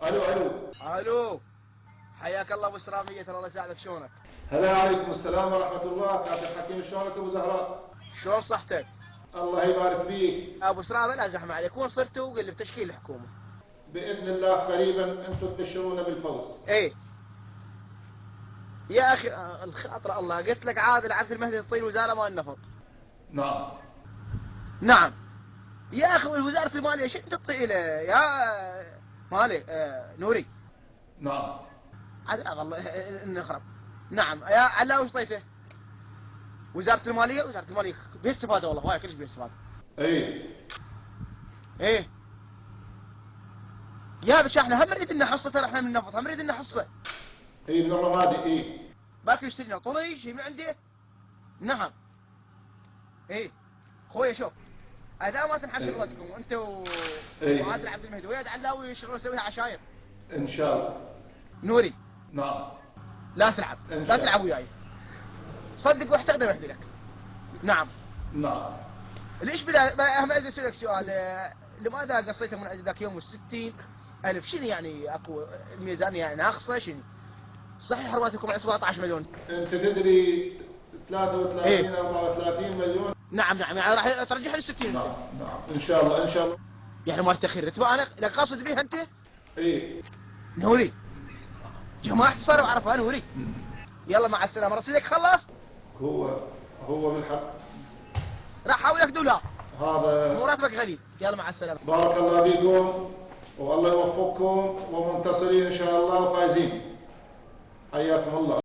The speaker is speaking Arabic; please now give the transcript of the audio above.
الو الو الو، حياك الله ابو سرامية، ترى الله يساعدك. شلونك؟ هلا عليكم السلام ورحمة الله. كابتن حكيم شلونك ابو زهراء؟ شلون صحتك؟ الله يبارك فيك. ابو سرامة لا زحمة عليك، وين صرتوا؟ قل لي بتشكيل الحكومة. بإذن الله قريبا انتم تبشرونا بالفوز. ايه يا اخي، الخاطر الله، قلت لك عادل عبد المهدي تطير وزارة مال النفط. نعم نعم يا اخي، وزارة المالية شو تطيله يا مالي نوري؟ نعم عاد والله نخرب. نعم يا علاوي وش طيته؟ وزارة المالية بها استفادة والله، وايد كلش بها استفادة. اي ايه يا باشا، احنا هم نريد لنا حصة، ترى احنا من النفط هم نريد لنا حصة. اي من الرمادي اي. باكي يشتري لنا طلي شيء من عنده. نعم ايه خويا، شوف اذا ما تنحب شغلتكم انت وعادل عبد المهدي ويا علاوي شغل نسويها عشاير ان شاء الله. نوري. نعم لا تلعب، لا تلعب وياي، صدق واحتقد وحدي لك. نعم نعم. ليش بلا هم اريد اسالك سؤال، لماذا قصيته من ذاك يوم 60,000؟ شنو يعني اكو الميزانيه يعني ناقصه شنو؟ صحيح رواتبكم على 17 مليون. انت تدري 33 إيه؟ 34 مليون. نعم يعني راح ترجعها ل 60. نعم نعم ان شاء الله ان شاء الله. يعني مال تاخير تبغى انا لك قاصد بيها انت؟ اي نوري جماعة صاروا اعرفها نوري. يلا مع السلامة، رصيدك خلص؟ هو بالحق. راح احول لك دولار، هذا مراتبك غليل. يلا مع السلامة. بارك الله فيكم والله يوفقكم ومنتصرين ان شاء الله وفايزين. حياكم الله.